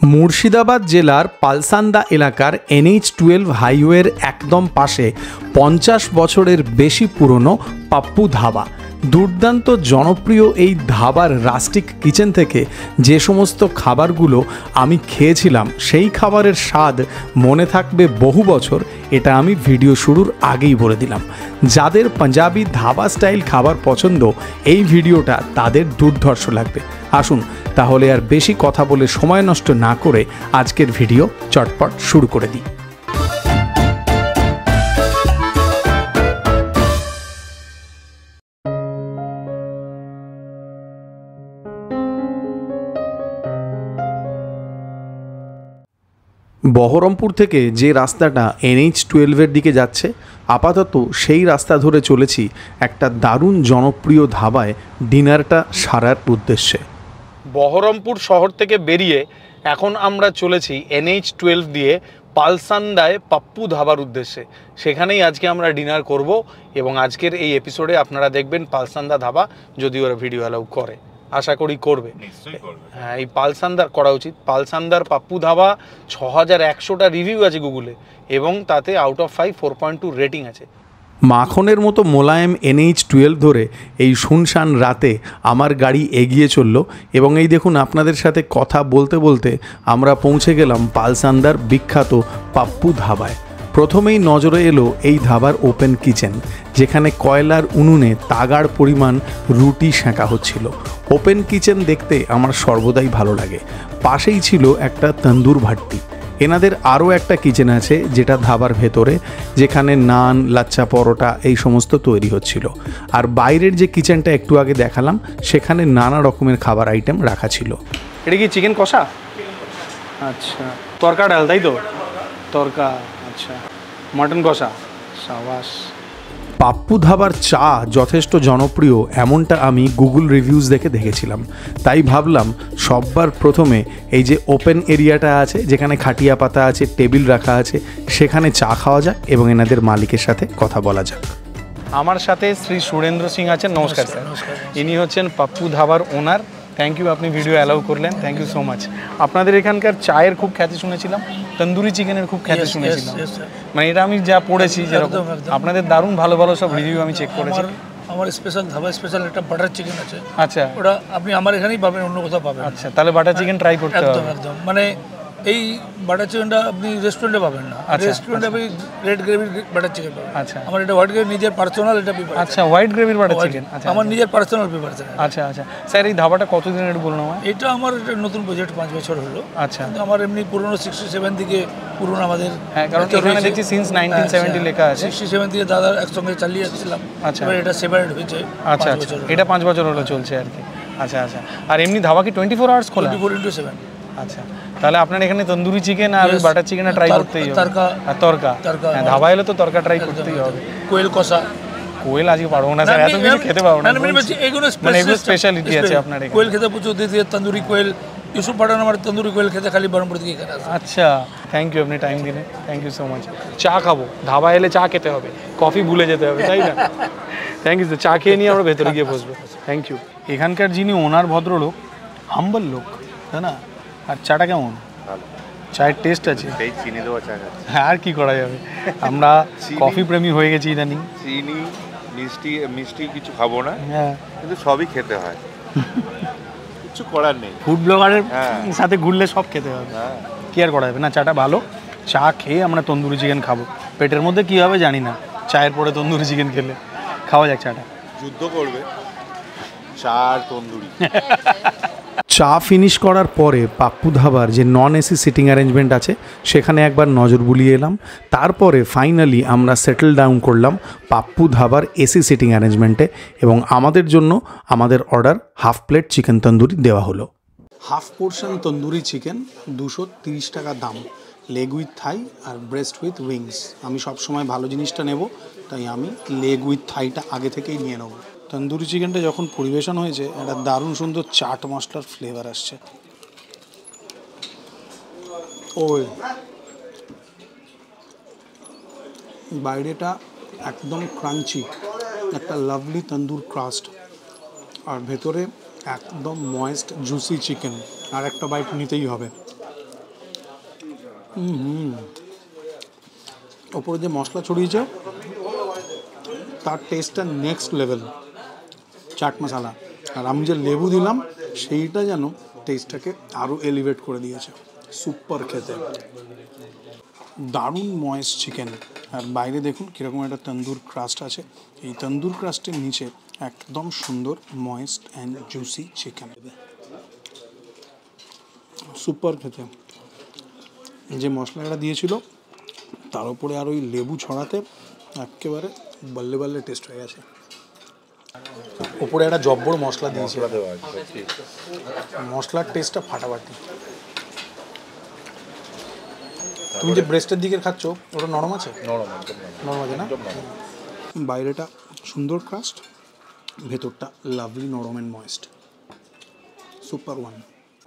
মুর্শিদাবাদ জেলার পালসান্দা এলাকার NH-12 হাইওয়ের একদম পাশে 50 বছরের বেশি পুরনো পাপ্পু ধাবা। দুর্দান্ত জনপ্রিয় এই ধাবার রাস্টিক কিচেন থেকে যে সমস্ত খাবারগুলো আমি খেয়েছিলাম সেই খাবারের স্বাদ মনে থাকবে বহু বছর, এটা আমি ভিডিও শুরুর আগেই বলে দিলাম। যাদের পাঞ্জাবি ধাবা স্টাইল খাবার পছন্দ, এই ভিডিওটা তাদের দুর্ধর্ষ লাগবে। আসুন তাহলে আর বেশি কথা বলে সময় নষ্ট না করে আজকের ভিডিও চটপট শুরু করে দিই। বহরমপুর থেকে যে রাস্তাটা NH-12 এর দিকে যাচ্ছে, আপাতত সেই রাস্তা ধরে চলেছি একটা দারুণ জনপ্রিয় ধাবায় ডিনারটা সারার উদ্দেশ্যে। বহরমপুর শহর থেকে বেরিয়ে এখন আমরা চলেছি NH-12 দিয়ে পালসান্দায় পাপ্পু ধাবার উদ্দেশ্যে। সেখানেই আজকে আমরা ডিনার করব এবং আজকের এই এপিসোডে আপনারা দেখবেন পালসান্দা ধাবা, যদি ওরা ভিডিও অ্যালাউ করে, আশা করি করবে। হ্যাঁ, এই পালসান্দার করা উচিত। পালসান্দার পাপ্পু ধাবা 6100টা রিভিউ আছে গুগলে এবং তাতে আউট অফ 5 4.2 রেটিং আছে। মাখনের মতো মোলায়েম NH-12 ধরে এই শুনশান রাতে আমার গাড়ি এগিয়ে চলল এবং এই দেখুন আপনাদের সাথে কথা বলতে বলতে আমরা পৌঁছে গেলাম পালসান্দার বিখ্যাত পাপ্পু ধাবায়। প্রথমেই নজরে এলো এই ধাবার ওপেন কিচেন, যেখানে কয়লার উনুনে তাগাড় পরিমাণ রুটি সেঁকা হচ্ছিল। ওপেন কিচেন দেখতে আমার সর্বদাই ভালো লাগে। পাশেই ছিল একটা তন্দুর ভাট্টি। এনাদের আরও একটা কিচেন আছে যেটা ধাবার ভেতরে, যেখানে নান, লাচ্চা পরোটা এই সমস্ত তৈরি হচ্ছিল। আর বাইরের যে কিচেনটা একটু আগে দেখালাম, সেখানে নানা রকমের খাবার আইটেম রাখা ছিল। এটা কি চিকেন কষা? আচ্ছা, তরকা ডাল, তাই তো? তরকা, আচ্ছা, মটন কষা, সাবাস। পাপ্পু ধাবার চা যথেষ্ট জনপ্রিয় এমনটা আমি গুগল রিভিউজ দেখেছিলাম, তাই ভাবলাম সববার প্রথমে এই যে ওপেন এরিয়াটা আছে, যেখানে খাটিয়া পাতা আছে, টেবিল রাখা আছে, সেখানে চা খাওয়া যাক এবং এনাদের মালিকের সাথে কথা বলা যাক। আমার সাথে শ্রী সুরেন্দ্র সিং আছেন। নমস্কার স্যার। ইনি হচ্ছেন পাপ্পু ধাবার ওনার। থ্যাংক ইউ, আপনি ভিডিও অ্যালাউ করলেন, থ্যাংক ইউ সো মাচ। আপনাদের এখানকার চায়ের খুব খ্যাতি শুনেছিলাম, তন্দুরি চিকেনের খুব খ্যাতি শুনেছিলাম। মানে এটা আমি যা পড়েছি, যেরকম আপনাদের দারুণ ভালো ভালো সব রিভিউ আমি চেক করেছি। আমার স্পেশাল ধাবা স্পেশাল একটা বাটার চিকেন আছে। আচ্ছা, ওটা আপনি আমার এখানেই পাবেন, অন্য কোথাও পাবেন। আচ্ছা, তাহলে বাটার চিকেন ট্রাই করতে হবে। একদম একদম, মানে এই বাটার চিকেনটা আপনি রেস্টুরেন্টে পাবেন না। রেস্টুরেন্টে আপনি রেড গ্রেভির বাটার চিকেন পাবেন। আচ্ছা, আমার এটা হোয়াইট গ্রেভি নিজের পার্সোনাল, এটা প্রিপার। আচ্ছা, হোয়াইট গ্রেভির বাটার চিকেন, আচ্ছা, আমার নিজের পার্সোনাল প্রিপার। আচ্ছা আচ্ছা স্যার, এই ধাবাটা কতদিনের একটু বলুন আমায়। এটা আমার একটা নতুন প্রজেক্ট, 5 বছর হলো। আচ্ছা, আমার এমনি পুরনো 67 থেকে পুরনো আমাদের। হ্যাঁ, কারণ এখানে দেখছি সিন্স 1970 লেখা আছে। 67 থেকে দাদা একসঙ্গে চালিয়ে যাচ্ছিলাম। আচ্ছা, এবার এটা সেপারেট হয়েছে। আচ্ছা আচ্ছা, এটা 5 বছর হলো চলছে আর কি। আচ্ছা আচ্ছা, আর এমনি ধাবা কি 24 আওয়ার্স খোলা? 24x7। আচ্ছা, তাহলে আপনার এখানে তন্দুরি চিকেন আর বাটার চিকেন ট্রাই করতেই হবে। তরকা, তরকা, হ্যাঁ, ধাবা এলে তো তরকা ট্রাই করতেই হবে। কোয়েল কষা। কোয়েল আজকে পারবো না স্যার, এত কিছু খেতে পারবো না। এগুলো স্পেশালিটি আছে আপনার এখানে। কোয়েল খেতে প্রচুর দিতে, তন্দুরি কোয়েল। ইউসুফ পাঠান আমার তন্দুরি কোয়েল খেতে খালি বহরমপুর থেকে এখানে আসে। আচ্ছা, থ্যাংক ইউ, আপনি টাইম দিলেন, থ্যাংক ইউ সো মাচ। চা খাবো, ধাবা এলে চা খেতে হবে, কফি ভুলে যেতে হবে, তাই না? থ্যাংক ইউ স্যার, চা খেয়ে নিয়ে আমরা ভেতরে গিয়ে বসবো। Thank you. এখানকার যিনি ওনার ভদ্রলোক, হাম্বল লোক, তাই না? আর চাটা কেমন? চায়ের টেস্ট আছে, চিনি দেওয়া চা। হ্যাঁ, আর কি করা যাবে, আমরা কফি প্রেমী হয়ে গেছি ইদানিং। চিনি মিষ্টি মিষ্টি কিছু খাবো না, হ্যাঁ, কিন্তু সবই খেতে হয়, কিছু করার নেই। ফুড ব্লগারের সাথে ঘুরলে সব খেতে হবে, হ্যাঁ, কি আর করা যাবে। না, চাটা ভালো। চা খেয়ে আমরা তন্দুরি চিকেন খাবো। পেটের মধ্যে কী হবে জানি না, চায়ের পরে তন্দুরি চিকেন খেলে। খাওয়া যাক চাটা। যুদ্ধ করবে চা আর তন্দুরি। চা ফিনিশ করার পরে পাপ্পু ধাবার যে নন এসি সিটিং অ্যারেঞ্জমেন্ট আছে সেখানে একবার নজর বুলিয়ে এলাম। তারপরে ফাইনালি আমরা সেটেল ডাউন করলাম পাপ্পু ধাবার এসি সিটিং অ্যারেঞ্জমেন্টে এবং আমাদের জন্য আমাদের order half plate chicken tandoori দেওয়া হলো। হাফ পোর্শন তন্দুরি চিকেন 230 টাকা দাম, লেগ উইথ থাই আর ব্রেস্ট উইথ উইংস। আমি সবসময় ভালো জিনিসটা নেব, তাই আমি লেগ উইথ থাইটা আগে থেকেই নিয়ে নেব। তন্দুরি চিকেনটা যখন পরিবেশন হয়েছে, একটা দারুণ সুন্দর চাট মশলার ফ্লেভার আসছে। ওই বাইরেটা একদম ক্রাঞ্চি, একটা লাভলি তন্দুর ক্রাস্ট, আর ভেতরে একদম ময়েস্ট জুসি চিকেন। আর একটা বাইট নিতেই হবে। ওপরে যে মশলা ছড়িয়েছে তার টেস্টটা নেক্সট লেভেল, চাট মশলা। আর আমি যে লেবু দিলাম সেইটা যেন টেস্টটাকে আরও এলিভেট করে দিয়েছে। সুপার খেতে, দারুণ ময়েস্ট চিকেন। আর বাইরে দেখুন কীরকম একটা তন্দুর ক্রাস্ট আছে, এই তন্দুর ক্রাস্টের নিচে একদম সুন্দর moist and juicy chicken. Super খেতে। যে মশলাটা দিয়েছিল তার উপরে আর ওই লেবু ছড়াতে একেবারে বল্লে বল্লে টেস্ট হয়ে গেছে। উপরে একটা জব্বর মশলা দিয়েছে, মশলার টেস্টটা ফাটাফাটি। তুমি যে ব্রেস্টের দিকে খাচ্ছ ওটা নরম আছে? নরম আছে না? বাইরেটা সুন্দর ক্রাস্ট, ভেতরটা লাভলি নরম and moist. Super one.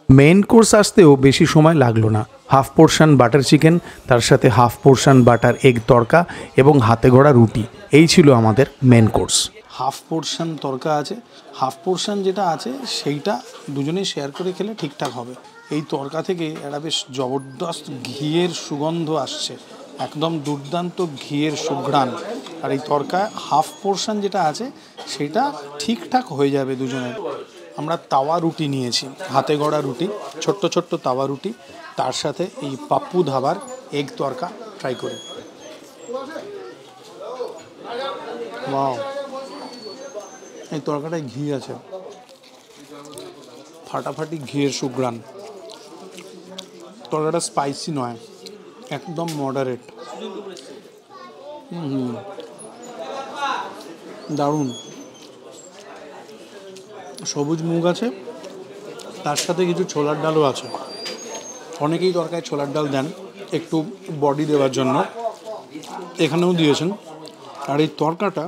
Main course আসতেও বেশি সময় লাগলো না। হাফ পোর্শন বাটার চিকেন, তার সাথে হাফ পোর্শন বাটার এগ তড়কা এবং হাতে গড়া রুটি, এই ছিল আমাদের মেন কোর্স। হাফ পোর্শন তড়কা আছে, হাফ পোর্শন যেটা আছে সেইটা দুজনেই শেয়ার করে খেলে ঠিকঠাক হবে। এই তড়কা থেকে একটা বেশ জবরদস্ত ঘিয়ের সুগন্ধ আসছে, একদম দুর্দান্ত ঘিয়ের সুঘ্রাণ। আর এই তড়কা হাফ পোর্শন যেটা আছে সেটা ঠিকঠাক হয়ে যাবে দুজনের। আমরা তাওয়া রুটি নিয়েছি, হাতে গড়া রুটি, ছোট্ট ছোট্ট তাওয়া রুটি, তার সাথে এই পাপ্পু ধাবার এগ তড়কা ট্রাই করি। ওয়াও, এই তরকাটায় ঘি আছে, ফাটাফাটি ঘিয়ের সুঘ্রাণ। তরকাটা স্পাইসি নয়, একদম মডারেট। দারুণ। সবুজ মুগ আছে, তার সাথে কিছু ছোলার ডালও আছে। অনেকেই তরকায় ছোলার ডাল দেন একটু বডি দেওয়ার জন্য, এখানেও দিয়েছেন। আর এই তরকাটা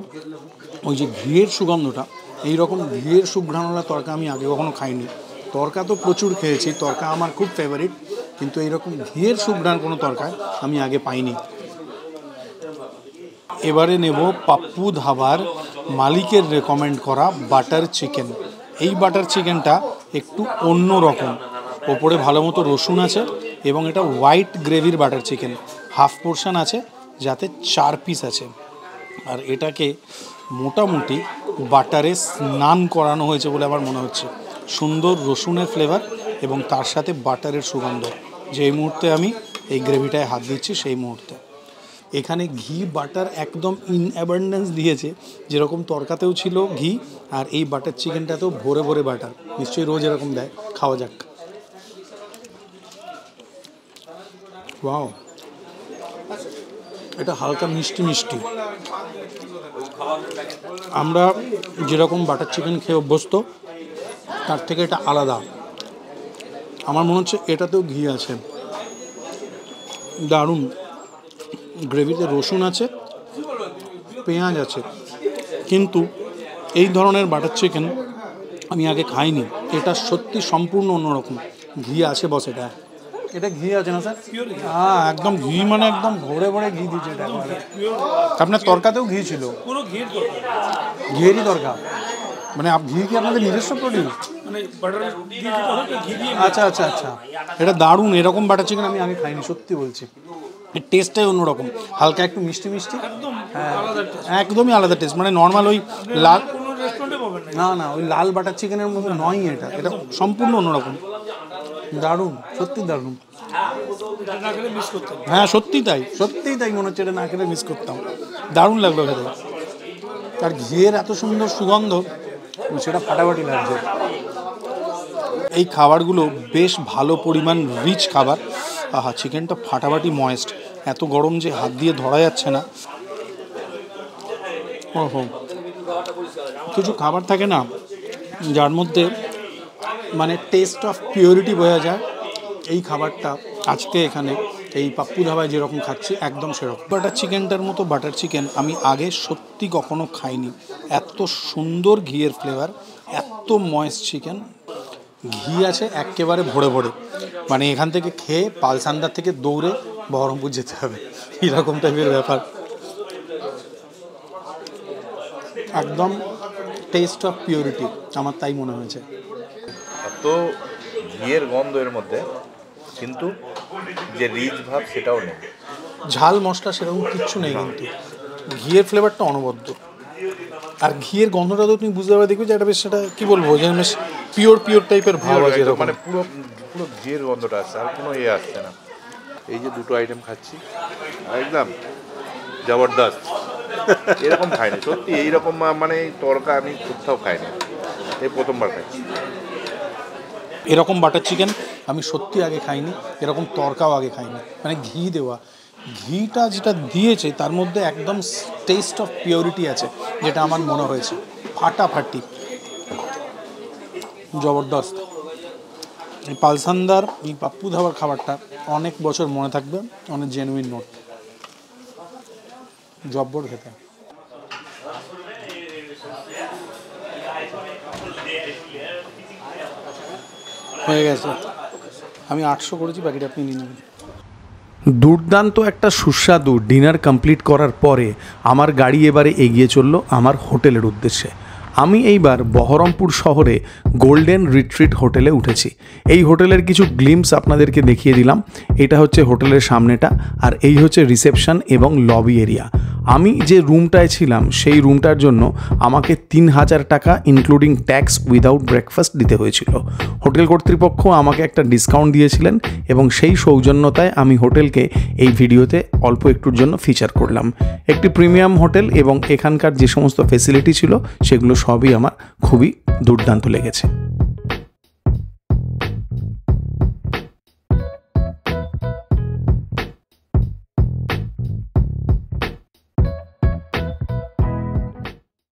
ওই যে ঘিয়ের সুগন্ধটা, এই রকম ঘিয়ের সুঘ্রাণওয়ালা তরকা আমি আগে কখনো খাইনি। তরকা তো প্রচুর খেয়েছি, তরকা আমার খুব ফেভারিট, কিন্তু এইরকম ঘিয়ের সুঘ্রাণ কোনো তরকায় আমি আগে পাইনি। এবারে নেব পাপ্পু ধাবার মালিকের রেকমেন্ড করা বাটার চিকেন। এই বাটার চিকেনটা একটু অন্য রকম, ওপরে ভালো মতো রসুন আছে এবং এটা হোয়াইট গ্রেভির বাটার চিকেন। হাফ পোর্শন আছে যাতে 4 পিস আছে। আর এটাকে মোটামুটি বাটারে স্নান করানো হয়েছে বলে আমার মনে হচ্ছে। সুন্দর রসুনের ফ্লেভার এবং তার সাথে বাটারের সুগন্ধ। যেই মুহূর্তে আমি এই গ্রেভিটায় হাত দিচ্ছি সেই মুহূর্তে এখানে ঘি বাটার একদম ইন অ্যাবান্ডেন্স দিয়েছে, যেরকম তরকাতেও ছিল ঘি, আর এই বাটার চিকেনটাতেও ভরে ভরে বাটার। নিশ্চয়ই রোজ এরকম দেয়, খাওয়া যাক। ওয়াও, এটা হালকা মিষ্টি মিষ্টি। আমরা যেরকম বাটার চিকেন খেয়ে অভ্যস্ত তার থেকে এটা আলাদা। আমার মনে হচ্ছে এটাতেও ঘি আছে। দারুণ। গ্রেভিতে রসুন আছে, পেঁয়াজ আছে, কিন্তু এই ধরনের বাটার চিকেন আমি আগে খাইনি। এটা সত্যি সম্পূর্ণ অন্যরকম। ঘি আছে বস, এটা ঘি আছে না স্যার? হ্যাঁ, একদম ঘি, মানে একদম ভরে ভরে ঘি দিচ্ছে এটা। আপনার তরকাতেও ঘি ছিল? ঘিয়েরই তরকা, মানে ঘি কি আপনাদের নিজস্ব প্রোডিউস? আচ্ছা আচ্ছা আচ্ছা, এটা দারুণ। এরকম বাটার চিকেন আমি আগে খাইনি, সত্যি বলছি। এর টেস্টটাই অন্যরকম, হালকা একটু মিষ্টি মিষ্টি, একদমই আলাদা টেস্ট। মানে নর্মাল ওই লাল, না না, ওই লাল বাটার চিকেনের মতো নয় এটা, এটা সম্পূর্ণ অন্যরকম। দারুণ, সত্যি দারুণ। হ্যাঁ সত্যিই তাই, সত্যিই তাই মনে হচ্ছে এটা না খেলে মিস করতাম। দারুণ লাগলো খেতে। আর ঘিয়ের এত সুন্দর সুগন্ধ, সেটা ফাটাফাটি লাগছে। এই খাবারগুলো বেশ ভালো পরিমাণ রিচ খাবার। আহা, চিকেনটা ফাটাফাটি ময়েস্ট, এত গরম যে হাত দিয়ে ধরা যাচ্ছে না। ওহো, কিছু খাবার থাকে না যার মধ্যে মানে টেস্ট অফ পিওরিটি বোঝা যায়। এই খাবারটা আজকে এখানে এই পাপ্পু ধাবায় যেরকম খাচ্ছি একদম সেরকম। বাটার চিকেনটার মতো বাটার চিকেন আমি আগে সত্যি কখনো খাইনি। এত সুন্দর ঘিয়ের ফ্লেভার, এত ময়েস্ট চিকেন, ঘি আছে একেবারে ভরে ভরে। মানে এখান থেকে খেয়ে পালসান্দার থেকে দৌড়ে বহরমপুর যেতে হবে, এরকম টাইপের ব্যাপার। একদম টেস্ট অফ পিওরিটি, আমার তাই মনে হয়েছে। এত ঘিয়ের গন্ধ এর মধ্যে, কিন্তু যে রিচ ভাব সেটাও নেই। ঝাল মশলা সেরকম কিচ্ছু নেই, কিন্তু ঘিয়ের ফ্লেভারটা অনবদ্য। আর ঘিয়ের গন্ধটা তো তুমি বুঝতে পারবে, দেখবে যে এটা বেশ, সেটা কী বলবো, যে বেশ পিওর টাইপের ভাব আছে এরকম। মানে পুরো পুরো ঘিয়ের গন্ধটা আসছে, আর কোনো আসছে না। এই যে দুটো আইটেম খাচ্ছি একদম জবরদস্ত, এরকম খাইনি সত্যি। এইরকম মানে তরকা আমি কোথাও খাইনি, এই প্রথমবার খাচ্ছি। এরকম বাটার চিকেন আমি সত্যি আগে খাইনি, এরকম তরকাও আগে খাইনি। মানে ঘি দেওয়া, ঘিটা যেটা দিয়েছে তার মধ্যে একদম টেস্ট অফ পিওরিটি আছে, যেটা আমার মনে হয়েছে। ফাটাফাটি, জবরদস্ত। এই পালসান্দার এই পাপ্পু ধাবার খাবারটা অনেক বছর মনে থাকবে, অনেক জেনুইন নোট, জব্বর খেতে। হয়ে গেছে, আমি 800 করেছি, বাকিটা আপনি নিয়ে নেবেন। দুর্দান্ত একটা সুস্বাদু ডিনার কমপ্লিট করার পরে আমার গাড়ি এবারে এগিয়ে চলল আমার হোটেলের উদ্দেশ্যে। আমি এইবার বহরমপুর শহরে গোল্ডেন রিট্রিট হোটেলে উঠেছি। এই হোটেলের কিছু গ্লিম্পস আপনাদেরকে দেখিয়ে দিলাম। এটা হচ্ছে হোটেলের সামনেটা, আর এই হচ্ছে রিসেপশন এবং লবি এরিয়া। আমি যে রুমটায় ছিলাম সেই রুমটার জন্য আমাকে 3000 টাকা ইনক্লুডিং ট্যাক্স উইদাউট ব্রেকফাস্ট দিতে হয়েছিল। হোটেল কর্তৃপক্ষ আমাকে একটা ডিসকাউন্ট দিয়েছিলেন এবং সেই সৌজন্যতায় আমি হোটেলকে এই ভিডিওতে অল্প একটুর জন্য ফিচার করলাম। একটি প্রিমিয়াম হোটেল এবং এখানকার যে সমস্ত ফেসিলিটি ছিল সেগুলো সবই আমার খুবই দুর্দান্ত লেগেছে।